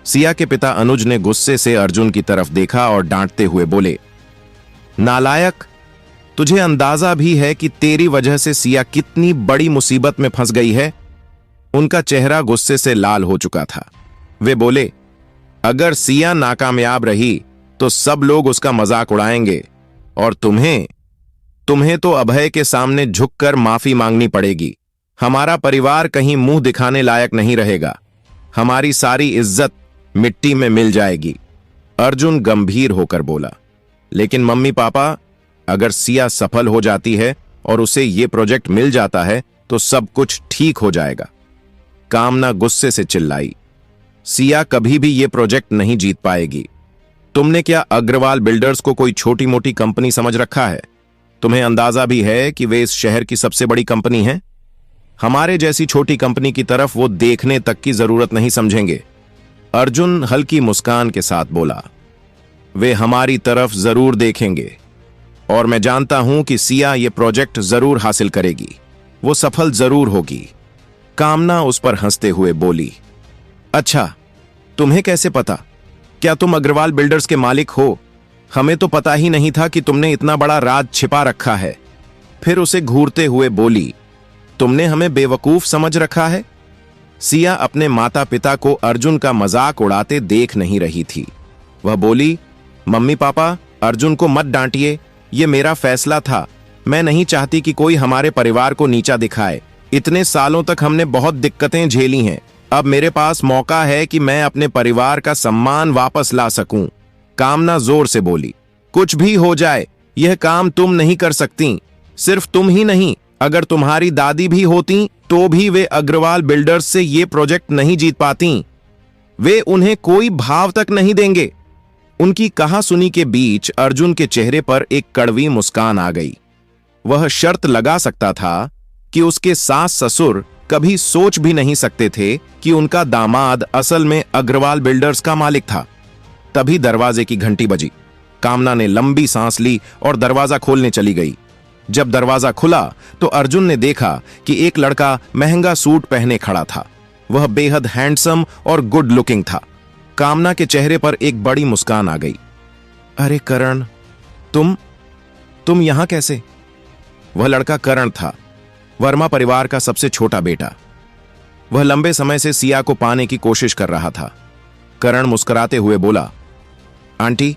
[SPEAKER 1] सिया के पिता अनुज ने गुस्से से अर्जुन की तरफ देखा और डांटते हुए बोले, नालायक, तुझे अंदाजा भी है कि तेरी वजह से सिया कितनी बड़ी मुसीबत में फंस गई है? उनका चेहरा गुस्से से लाल हो चुका था। वे बोले, अगर सिया नाकामयाब रही तो सब लोग उसका मजाक उड़ाएंगे और तुम्हें तो अभय के सामने झुककर माफी मांगनी पड़ेगी। हमारा परिवार कहीं मुंह दिखाने लायक नहीं रहेगा। हमारी सारी इज्जत मिट्टी में मिल जाएगी। अर्जुन गंभीर होकर बोला, लेकिन मम्मी पापा, अगर सिया सफल हो जाती है और उसे यह प्रोजेक्ट मिल जाता है तो सब कुछ ठीक हो जाएगा। कामना गुस्से से चिल्लाई, सिया कभी भी यह प्रोजेक्ट नहीं जीत पाएगी। तुमने क्या अग्रवाल बिल्डर्स को कोई छोटी मोटी कंपनी समझ रखा है? तुम्हें अंदाजा भी है कि वे इस शहर की सबसे बड़ी कंपनी है। हमारे जैसी छोटी कंपनी की तरफ वो देखने तक की जरूरत नहीं समझेंगे। अर्जुन हल्की मुस्कान के साथ बोला, वे हमारी तरफ जरूर देखेंगे और मैं जानता हूं कि सिया ये प्रोजेक्ट जरूर हासिल करेगी। वो सफल जरूर होगी। कामना उस पर हंसते हुए बोली, अच्छा, तुम्हें कैसे पता? क्या तुम अग्रवाल बिल्डर्स के मालिक हो? हमें तो पता ही नहीं था कि तुमने इतना बड़ा राज छिपा रखा है। फिर उसे घूरते हुए बोली, तुमने हमें बेवकूफ समझ रखा है? सिया अपने माता पिता को अर्जुन का मजाक उड़ाते देख नहीं रही थी। वह बोली, मम्मी पापा, अर्जुन को मत डांटिए, ये मेरा फैसला था। मैं नहीं चाहती कि कोई हमारे परिवार को नीचा दिखाए। इतने सालों तक हमने बहुत दिक्कतें झेली हैं। अब मेरे पास मौका है कि मैं अपने परिवार का सम्मान वापस ला सकूं। कामना जोर से बोली, कुछ भी हो जाए, यह काम तुम नहीं कर सकती। सिर्फ तुम ही नहीं, अगर तुम्हारी दादी भी होती तो भी वे अग्रवाल बिल्डर्स से ये प्रोजेक्ट नहीं जीत पाती। वे उन्हें कोई भाव तक नहीं देंगे। उनकी कहासुनी के बीच अर्जुन के चेहरे पर एक कड़वी मुस्कान आ गई। वह शर्त लगा सकता था कि उसके सास ससुर कभी सोच भी नहीं सकते थे कि उनका दामाद असल में अग्रवाल बिल्डर्स का मालिक था। तभी दरवाजे की घंटी बजी। कामना ने लंबी सांस ली और दरवाजा खोलने चली गई। जब दरवाजा खुला तो अर्जुन ने देखा कि एक लड़का महंगा सूट पहने खड़ा था। वह बेहद हैंडसम और गुड लुकिंग था। कामना के चेहरे पर एक बड़ी मुस्कान आ गई। अरे करण, तुम यहां कैसे? वह लड़का करण था, वर्मा परिवार का सबसे छोटा बेटा। वह लंबे समय से सिया को पाने की कोशिश कर रहा था। करण मुस्कुराते हुए बोला, आंटी,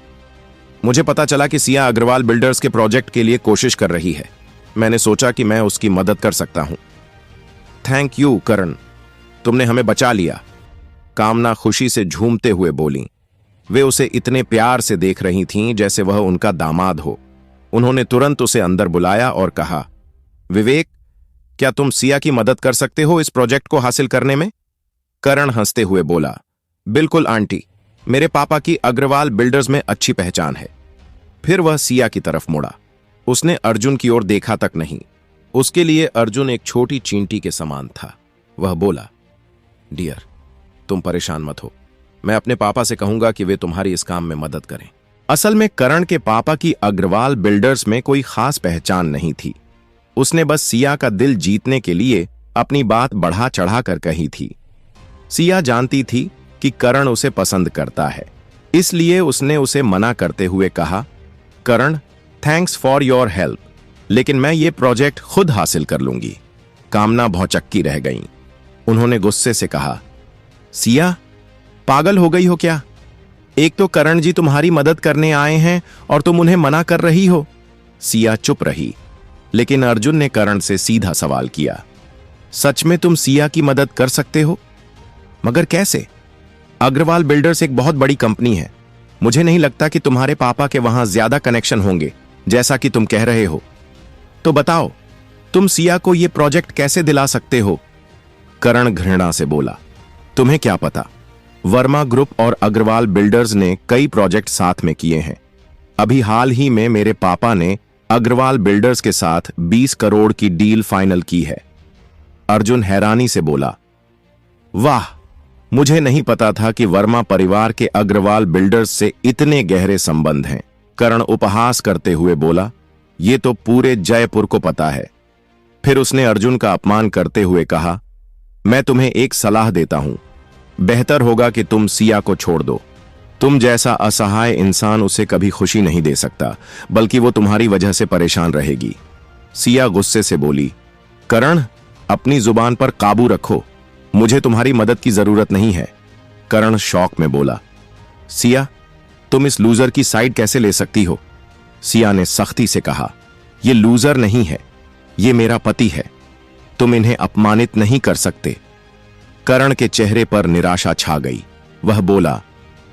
[SPEAKER 1] मुझे पता चला कि सिया अग्रवाल बिल्डर्स के प्रोजेक्ट के लिए कोशिश कर रही है। मैंने सोचा कि मैं उसकी मदद कर सकता हूं। थैंक यू करण, तुमने हमें बचा लिया। कामना खुशी से झूमते हुए बोली। वे उसे इतने प्यार से देख रही थीं जैसे वह उनका दामाद हो। उन्होंने तुरंत उसे अंदर बुलाया और कहा, विवेक, क्या तुम सिया की मदद कर सकते हो इस प्रोजेक्ट को हासिल करने में? करण हंसते हुए बोला, बिल्कुल आंटी, मेरे पापा की अग्रवाल बिल्डर्स में अच्छी पहचान है। फिर वह सिया की तरफ मुड़ा। उसने अर्जुन की ओर देखा तक नहीं। उसके लिए अर्जुन एक छोटी चींटी के समान था। वह बोला, डियर, तुम परेशान मत हो। मैं अपने पापा से कहूंगा कि वे तुम्हारी इस काम में मदद करें। असल में करण के पापा की अग्रवाल बिल्डर्स में कोई खास पहचान नहीं थी। उसने बस सिया का दिल जीतने के लिए अपनी बात बढ़ा चढ़ाकर कही थी। सिया जानती थी कि करण उसे पसंद करता है, इसलिए उसने उसे मना करते हुए कहा, करण, थैंक्स फॉर योर हेल्प, लेकिन मैं ये प्रोजेक्ट खुद हासिल कर लूंगी। कामना भौचक्की रह गईं। उन्होंने गुस्से से कहा, सिया, पागल हो गई हो क्या? एक तो करण जी तुम्हारी मदद करने आए हैं और तुम उन्हें मना कर रही हो। सिया चुप रही, लेकिन अर्जुन ने करण से सीधा सवाल किया, सच में तुम सिया की मदद कर सकते हो? मगर कैसे? अग्रवाल बिल्डर्स एक बहुत बड़ी कंपनी है। मुझे नहीं लगता कि तुम्हारे पापा के वहां ज्यादा कनेक्शन होंगे जैसा कि तुम कह रहे हो। तो बताओ, तुम सिया को यह प्रोजेक्ट कैसे दिला सकते हो? करण घृणा से बोला, तुम्हें क्या पता? वर्मा ग्रुप और अग्रवाल बिल्डर्स ने कई प्रोजेक्ट साथ में किए हैं। अभी हाल ही में मेरे पापा ने अग्रवाल बिल्डर्स के साथ 20 करोड़ की डील फाइनल की है। अर्जुन हैरानी से बोला, वाह, मुझे नहीं पता था कि वर्मा परिवार के अग्रवाल बिल्डर्स से इतने गहरे संबंध हैं। करण उपहास करते हुए बोला, यह तो पूरे जयपुर को पता है। फिर उसने अर्जुन का अपमान करते हुए कहा, मैं तुम्हें एक सलाह देता हूं, बेहतर होगा कि तुम सिया को छोड़ दो। तुम जैसा असहाय इंसान उसे कभी खुशी नहीं दे सकता, बल्कि वो तुम्हारी वजह से परेशान रहेगी। सिया गुस्से से बोली, करण, अपनी जुबान पर काबू रखो, मुझे तुम्हारी मदद की जरूरत नहीं है। करण शौक में बोला, सिया, तुम इस लूजर की साइड कैसे ले सकती हो? सिया ने सख्ती से कहा, यह लूजर नहीं है, यह मेरा पति है। तुम इन्हें अपमानित नहीं कर सकते। करण के चेहरे पर निराशा छा गई। वह बोला,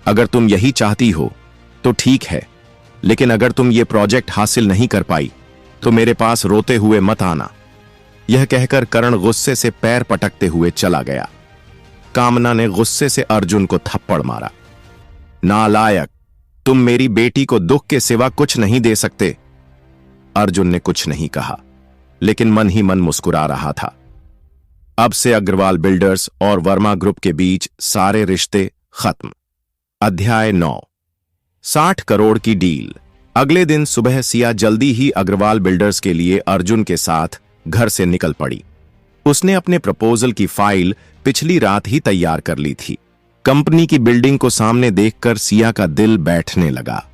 [SPEAKER 1] अगर तुम यही चाहती हो तो ठीक है, लेकिन अगर तुम ये प्रोजेक्ट हासिल नहीं कर पाई तो मेरे पास रोते हुए मत आना। यह कहकर करण गुस्से से पैर पटकते हुए चला गया। कामना ने गुस्से से अर्जुन को थप्पड़ मारा। नालायक, तुम मेरी बेटी को दुख के सिवा कुछ नहीं दे सकते। अर्जुन ने कुछ नहीं कहा, लेकिन मन ही मन मुस्कुरा रहा था। अब से अग्रवाल बिल्डर्स और वर्मा ग्रुप के बीच सारे रिश्ते खत्म। अध्याय 9, 60 करोड़ की डील। अगले दिन सुबह सिया जल्दी ही अग्रवाल बिल्डर्स के लिए अर्जुन के साथ घर से निकल पड़ी। उसने अपने प्रपोजल की फाइल पिछली रात ही तैयार कर ली थी। कंपनी की बिल्डिंग को सामने देखकर सिया का दिल बैठने लगा।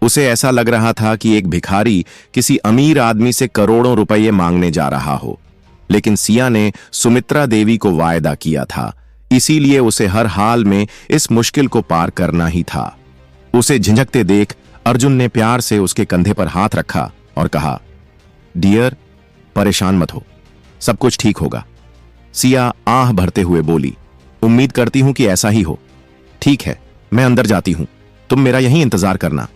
[SPEAKER 1] उसे ऐसा लग रहा था कि एक भिखारी किसी अमीर आदमी से करोड़ों रुपये मांगने जा रहा हो। लेकिन सिया ने सुमित्रा देवी को वायदा किया था, इसीलिए उसे हर हाल में इस मुश्किल को पार करना ही था। उसे झिझकते देख अर्जुन ने प्यार से उसके कंधे पर हाथ रखा और कहा, डियर, परेशान मत हो, सब कुछ ठीक होगा। सिया आह भरते हुए बोली, उम्मीद करती हूं कि ऐसा ही हो। ठीक है, मैं अंदर जाती हूं, तुम मेरा यहीं इंतजार करना।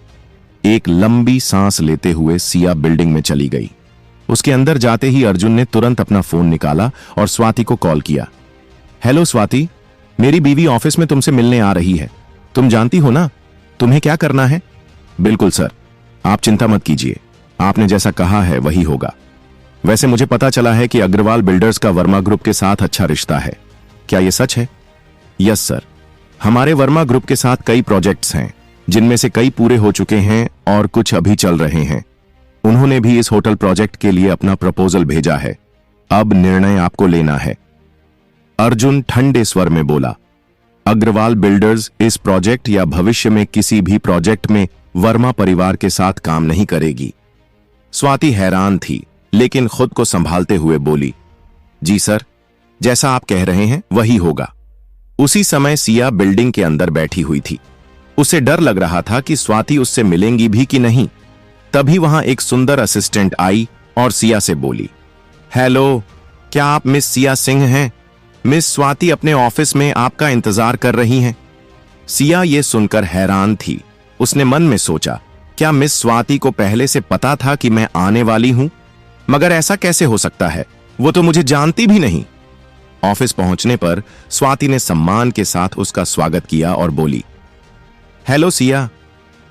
[SPEAKER 1] एक लंबी सांस लेते हुए सिया बिल्डिंग में चली गई। उसके अंदर जाते ही अर्जुन ने तुरंत अपना फोन निकाला और स्वाति को कॉल किया। हेलो स्वाति, मेरी बीवी ऑफिस में तुमसे मिलने आ रही है। तुम जानती हो ना तुम्हें क्या करना है? बिल्कुल सर, आप चिंता मत कीजिए, आपने जैसा कहा है वही होगा। वैसे मुझे पता चला है कि अग्रवाल बिल्डर्स का वर्मा ग्रुप के साथ अच्छा रिश्ता है, क्या यह सच है? यस सर, हमारे वर्मा ग्रुप के साथ कई प्रोजेक्ट्स हैं, जिनमें से कई पूरे हो चुके हैं और कुछ अभी चल रहे हैं। उन्होंने भी इस होटल प्रोजेक्ट के लिए अपना प्रपोजल भेजा है। अब निर्णय आपको लेना है। अर्जुन ठंडे स्वर में बोला, अग्रवाल बिल्डर्स इस प्रोजेक्ट या भविष्य में किसी भी प्रोजेक्ट में वर्मा परिवार के साथ काम नहीं करेगी। स्वाति हैरान थी, लेकिन खुद को संभालते हुए बोली, जी सर, जैसा आप कह रहे हैं वही होगा। उसी समय सिया बिल्डिंग के अंदर बैठी हुई थी। उसे डर लग रहा था कि स्वाति उससे मिलेंगी भी कि नहीं। तभी वहां एक सुंदर असिस्टेंट आई और सिया से बोली, हेलो, क्या आप मिस सिया सिंह हैं? मिस स्वाति अपने ऑफिस में आपका इंतजार कर रही हैं। सिया ये सुनकर हैरान थी। उसने मन में सोचा, क्या मिस स्वाति को पहले से पता था कि मैं आने वाली हूं? मगर ऐसा कैसे हो सकता है, वो तो मुझे जानती भी नहीं। ऑफिस पहुंचने पर स्वाति ने सम्मान के साथ उसका स्वागत किया और बोली, हेलो सिया,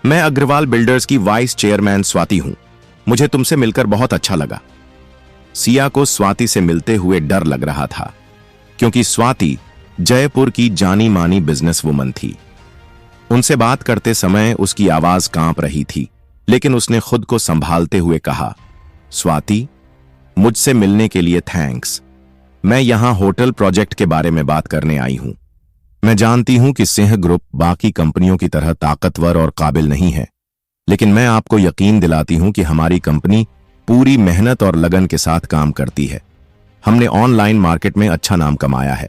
[SPEAKER 1] मैं अग्रवाल बिल्डर्स की वाइस चेयरमैन स्वाति हूं। मुझे तुमसे मिलकर बहुत अच्छा लगा। सिया को स्वाति से मिलते हुए डर लग रहा था, क्योंकि स्वाति जयपुर की जानी मानी बिजनेस वुमन थी। उनसे बात करते समय उसकी आवाज कांप रही थी, लेकिन उसने खुद को संभालते हुए कहा, स्वाति, मुझसे मिलने के लिए थैंक्स। मैं यहां होटल प्रोजेक्ट के बारे में बात करने आई हूं। मैं जानती हूं कि सिंह ग्रुप बाकी कंपनियों की तरह ताकतवर और काबिल नहीं है, लेकिन मैं आपको यकीन दिलाती हूं कि हमारी कंपनी पूरी मेहनत और लगन के साथ काम करती है। हमने ऑनलाइन मार्केट में अच्छा नाम कमाया है।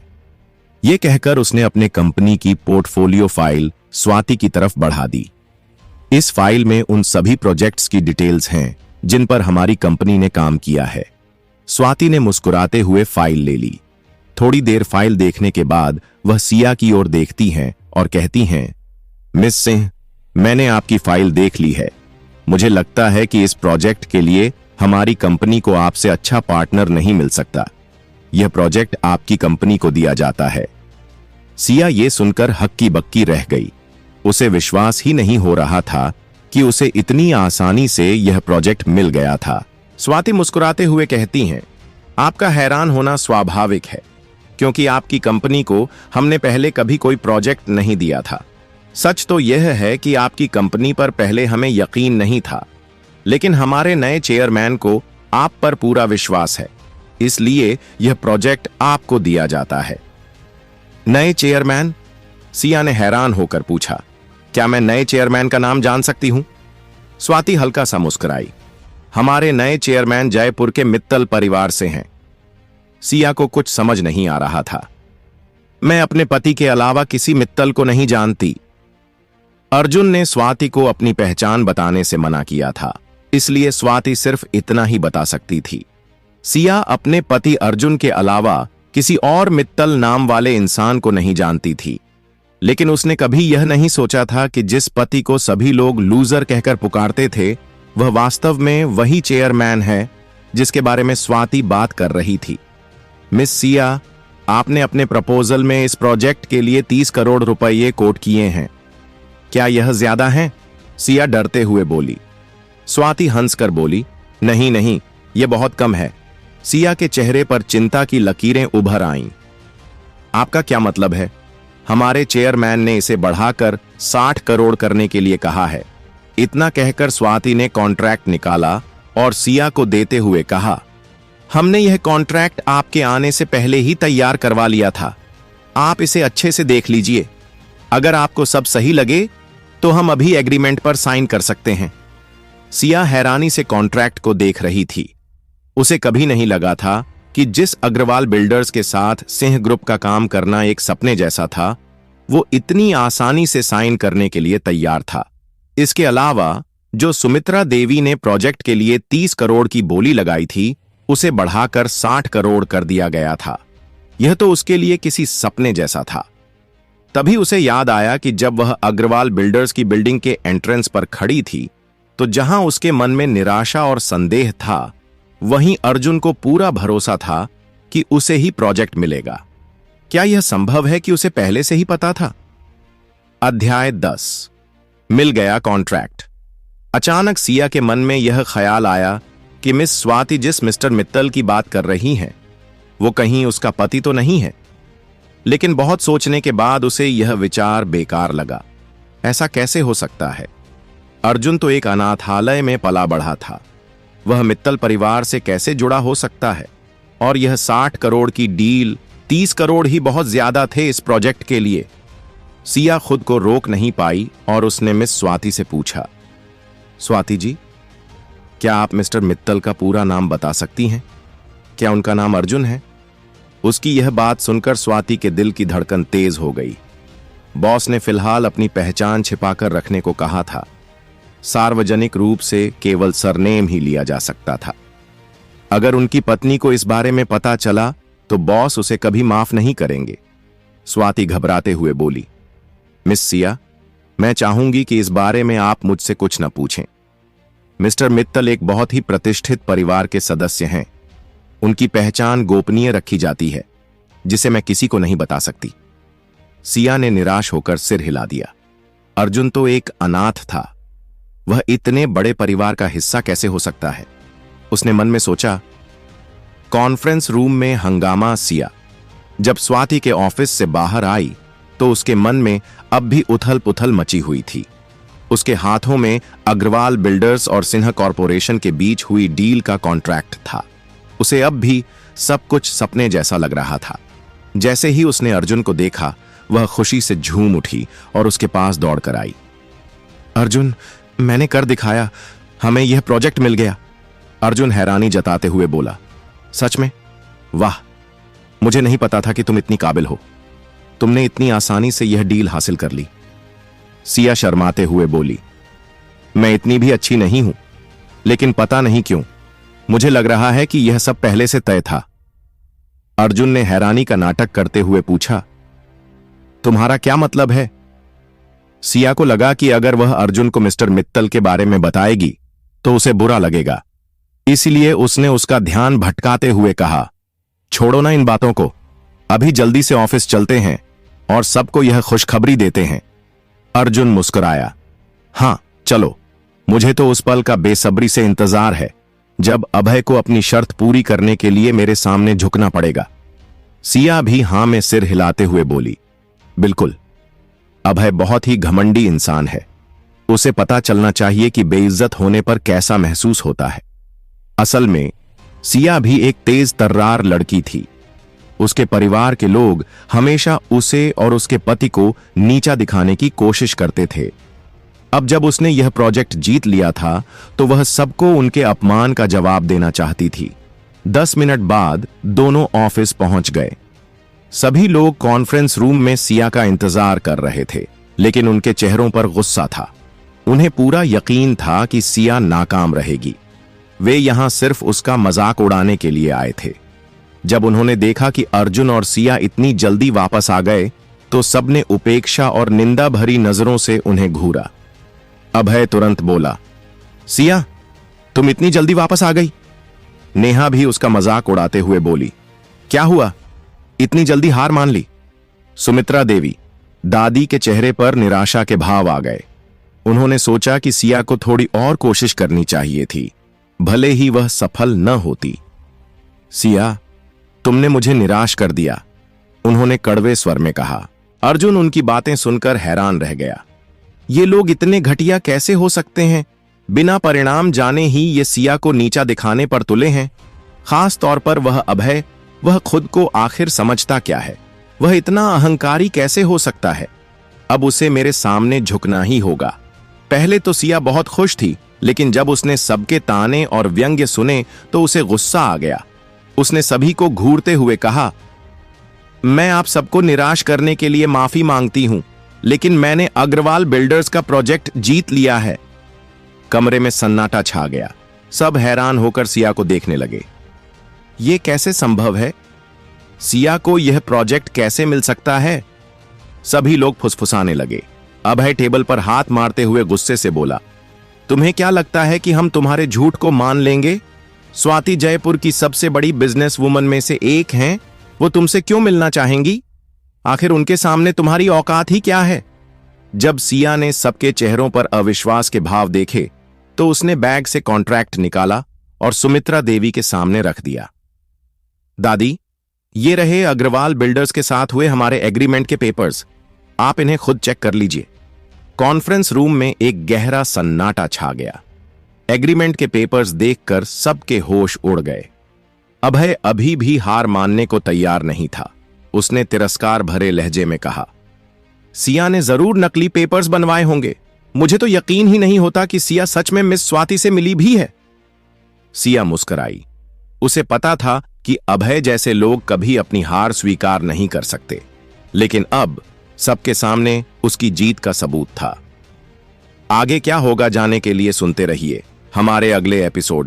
[SPEAKER 1] यह कहकर उसने अपने कंपनी की पोर्टफोलियो फाइल स्वाति की तरफ बढ़ा दी। इस फाइल में उन सभी प्रोजेक्ट्स की डिटेल्स हैं जिन पर हमारी कंपनी ने काम किया है। स्वाति ने मुस्कुराते हुए फाइल ले ली। थोड़ी देर फाइल देखने के बाद वह सिया की ओर देखती हैं और कहती हैं, मिस सिंह, मैंने आपकी फाइल देख ली है। मुझे लगता है कि इस प्रोजेक्ट के लिए हमारी कंपनी को आपसे अच्छा पार्टनर नहीं मिल सकता। यह प्रोजेक्ट आपकी कंपनी को दिया जाता है। सिया ये सुनकर हक्की बक्की रह गई। उसे विश्वास ही नहीं हो रहा था कि उसे इतनी आसानी से यह प्रोजेक्ट मिल गया था। स्वाति मुस्कुराते हुए कहती हैं, आपका हैरान होना स्वाभाविक है, क्योंकि आपकी कंपनी को हमने पहले कभी कोई प्रोजेक्ट नहीं दिया था। सच तो यह है कि आपकी कंपनी पर पहले हमें यकीन नहीं था, लेकिन हमारे नए चेयरमैन को आप पर पूरा विश्वास है, इसलिए यह प्रोजेक्ट आपको दिया जाता है। नए चेयरमैन? सिया ने हैरान होकर पूछा, क्या मैं नए चेयरमैन का नाम जान सकती हूं? स्वाति हल्का सा मुस्कुराई, हमारे नए चेयरमैन जयपुर के मित्तल परिवार से हैं। सिया को कुछ समझ नहीं आ रहा था। मैं अपने पति के अलावा किसी मित्तल को नहीं जानती। अर्जुन ने स्वाति को अपनी पहचान बताने से मना किया था, इसलिए स्वाति सिर्फ इतना ही बता सकती थी। सिया अपने पति अर्जुन के अलावा किसी और मित्तल नाम वाले इंसान को नहीं जानती थी, लेकिन उसने कभी यह नहीं सोचा था कि जिस पति को सभी लोग लूजर कहकर पुकारते थे, वह वास्तव में वही चेयरमैन है जिसके बारे में स्वाति बात कर रही थी। मिस सिया, आपने अपने प्रपोजल में इस प्रोजेक्ट के लिए 30 करोड़ रुपये कोट किए हैं। क्या यह ज्यादा है? सिया डरते हुए बोली। स्वाति हंसकर बोली, नहीं नहीं, यह बहुत कम है। सिया के चेहरे पर चिंता की लकीरें उभर आईं। आपका क्या मतलब है? हमारे चेयरमैन ने इसे बढ़ाकर 60 करोड़ करने के लिए कहा है। इतना कहकर स्वाति ने कॉन्ट्रैक्ट निकाला और सिया को देते हुए कहा, हमने यह कॉन्ट्रैक्ट आपके आने से पहले ही तैयार करवा लिया था। आप इसे अच्छे से देख लीजिए। अगर आपको सब सही लगे तो हम अभी एग्रीमेंट पर साइन कर सकते हैं। सिया हैरानी से कॉन्ट्रैक्ट को देख रही थी। उसे कभी नहीं लगा था कि जिस अग्रवाल बिल्डर्स के साथ सिंह ग्रुप का काम करना एक सपने जैसा था, वो इतनी आसानी से साइन करने के लिए तैयार था। इसके अलावा जो सुमित्रा देवी ने प्रोजेक्ट के लिए 30 करोड़ की बोली लगाई थी, उसे बढ़ाकर 60 करोड़ कर दिया गया था। यह तो उसके लिए किसी सपने जैसा था। तभी उसे याद आया कि जब वह अग्रवाल बिल्डर्स की बिल्डिंग के एंट्रेंस पर खड़ी थी, तो जहां उसके मन में निराशा और संदेह था, वहीं अर्जुन को पूरा भरोसा था कि उसे ही प्रोजेक्ट मिलेगा। क्या यह संभव है कि उसे पहले से ही पता था? अध्याय 10। मिल गया कॉन्ट्रैक्ट। अचानक सिया के मन में यह ख्याल आया कि मिस स्वाति जिस मिस्टर मित्तल की बात कर रही हैं, वो कहीं उसका पति तो नहीं है। लेकिन बहुत सोचने के बाद उसे यह विचार बेकार लगा। ऐसा कैसे हो सकता है? अर्जुन तो एक अनाथालय में पला बढ़ा था। वह मित्तल परिवार से कैसे जुड़ा हो सकता है? और यह 60 करोड़ की डील, 30 करोड़ ही बहुत ज्यादा थे इस प्रोजेक्ट के लिए। सिया खुद को रोक नहीं पाई और उसने मिस स्वाति से पूछा, स्वाति जी, क्या आप मिस्टर मित्तल का पूरा नाम बता सकती हैं? क्या उनका नाम अर्जुन है? उसकी यह बात सुनकर स्वाति के दिल की धड़कन तेज हो गई। बॉस ने फिलहाल अपनी पहचान छिपाकर रखने को कहा था। सार्वजनिक रूप से केवल सरनेम ही लिया जा सकता था। अगर उनकी पत्नी को इस बारे में पता चला तो बॉस उसे कभी माफ नहीं करेंगे। स्वाति घबराते हुए बोली, मिस सिया, मैं चाहूंगी कि इस बारे में आप मुझसे कुछ न पूछें। मिस्टर मित्तल एक बहुत ही प्रतिष्ठित परिवार के सदस्य हैं। उनकी पहचान गोपनीय रखी जाती है, जिसे मैं किसी को नहीं बता सकती। सिया ने निराश होकर सिर हिला दिया। अर्जुन तो एक अनाथ था, वह इतने बड़े परिवार का हिस्सा कैसे हो सकता है? उसने मन में सोचा। कॉन्फ्रेंस रूम में हंगामा सिया जब स्वाति के ऑफिस से बाहर आई तो उसके मन में अब भी उथल पुथल मची हुई थी। उसके हाथों में अग्रवाल बिल्डर्स और सिन्हा कॉरपोरेशन के बीच हुई डील का कॉन्ट्रैक्ट था। उसे अब भी सब कुछ सपने जैसा लग रहा था। जैसे ही उसने अर्जुन को देखा, वह खुशी से झूम उठी और उसके पास दौड़कर आई। अर्जुन, मैंने कर दिखाया, हमें यह प्रोजेक्ट मिल गया। अर्जुन हैरानी जताते हुए बोला, सच में? वाह, मुझे नहीं पता था कि तुम इतनी काबिल हो। तुमने इतनी आसानी से यह डील हासिल कर ली। सिया शर्माते हुए बोली, मैं इतनी भी अच्छी नहीं हूं, लेकिन पता नहीं क्यों मुझे लग रहा है कि यह सब पहले से तय था। अर्जुन ने हैरानी का नाटक करते हुए पूछा, तुम्हारा क्या मतलब है? सिया को लगा कि अगर वह अर्जुन को मिस्टर मित्तल के बारे में बताएगी तो उसे बुरा लगेगा। इसलिए उसने उसका ध्यान भटकाते हुए कहा, छोड़ो ना इन बातों को, अभी जल्दी से ऑफिस चलते हैं और सबको यह खुशखबरी देते हैं। अर्जुन मुस्कुराया, हां चलो, मुझे तो उस पल का बेसब्री से इंतजार है जब अभय को अपनी शर्त पूरी करने के लिए मेरे सामने झुकना पड़ेगा। सिया भी हां में सिर हिलाते हुए बोली, बिल्कुल, अभय बहुत ही घमंडी इंसान है। उसे पता चलना चाहिए कि बेइज्जत होने पर कैसा महसूस होता है। असल में सिया भी एक तेज तर्रार लड़की थी। उसके परिवार के लोग हमेशा उसे और उसके पति को नीचा दिखाने की कोशिश करते थे। अब जब उसने यह प्रोजेक्ट जीत लिया था तो वह सबको उनके अपमान का जवाब देना चाहती थी। 10 मिनट बाद दोनों ऑफिस पहुंच गए। सभी लोग कॉन्फ्रेंस रूम में सिया का इंतजार कर रहे थे, लेकिन उनके चेहरों पर गुस्सा था। उन्हें पूरा यकीन था कि सिया नाकाम रहेगी। वे यहां सिर्फ उसका मजाक उड़ाने के लिए आए थे। जब उन्होंने देखा कि अर्जुन और सिया इतनी जल्दी वापस आ गए तो सबने उपेक्षा और निंदा भरी नजरों से उन्हें घूरा। अभय तुरंत बोला, सिया, तुम इतनी जल्दी वापस आ गई? नेहा भी उसका मजाक उड़ाते हुए बोली, क्या हुआ, इतनी जल्दी हार मान ली? सुमित्रा देवी, दादी के चेहरे पर निराशा के भाव आ गए। उन्होंने सोचा कि सिया को थोड़ी और कोशिश करनी चाहिए थी, भले ही वह सफल न होती। सिया, तुमने मुझे निराश कर दिया, उन्होंने कड़वे स्वर में कहा। अर्जुन उनकी बातें सुनकर हैरान रह गया। ये लोग इतने घटिया कैसे हो सकते हैं? बिना परिणाम जाने ही ये सिया को नीचा दिखाने पर तुले हैं। खास तौर पर वह अभय, वह खुद को आखिर समझता क्या है? वह इतना अहंकारी कैसे हो सकता है? अब उसे मेरे सामने झुकना ही होगा। पहले तो सिया बहुत खुश थी, लेकिन जब उसने सबके ताने और व्यंग्य सुने तो उसे गुस्सा आ गया। उसने सभी को घूरते हुए कहा, मैं आप सबको निराश करने के लिए माफी मांगती हूं, लेकिन मैंने अग्रवाल बिल्डर्स का प्रोजेक्ट जीत लिया है। कमरे में सन्नाटा छा गया। सब हैरान होकर सिया को देखने लगे। यह कैसे संभव है? सिया को यह प्रोजेक्ट कैसे मिल सकता है? सभी लोग फुसफुसाने लगे। अभय टेबल पर हाथ मारते हुए गुस्से से बोला, तुम्हें क्या लगता है कि हम तुम्हारे झूठ को मान लेंगे? स्वाति जयपुर की सबसे बड़ी बिजनेस वुमन में से एक हैं, वो तुमसे क्यों मिलना चाहेंगी? आखिर उनके सामने तुम्हारी औकात ही क्या है? जब सिया ने सबके चेहरों पर अविश्वास के भाव देखे तो उसने बैग से कॉन्ट्रैक्ट निकाला और सुमित्रा देवी के सामने रख दिया। दादी, ये रहे अग्रवाल बिल्डर्स के साथ हुए हमारे एग्रीमेंट के पेपर्स, आप इन्हें खुद चेक कर लीजिए। कॉन्फ्रेंस रूम में एक गहरा सन्नाटा छा गया। एग्रीमेंट के पेपर्स देखकर सबके होश उड़ गए। अभय अभी भी हार मानने को तैयार नहीं था। उसने तिरस्कार भरे लहजे में कहा, सिया ने जरूर नकली पेपर्स बनवाए होंगे। मुझे तो यकीन ही नहीं होता कि सिया सच में मिस स्वाति से मिली भी है। सिया मुस्कुराई। उसे पता था कि अभय जैसे लोग कभी अपनी हार स्वीकार नहीं कर सकते, लेकिन अब सबके सामने उसकी जीत का सबूत था। आगे क्या होगा जानने के लिए सुनते रहिए हमारे अगले एपिसोड।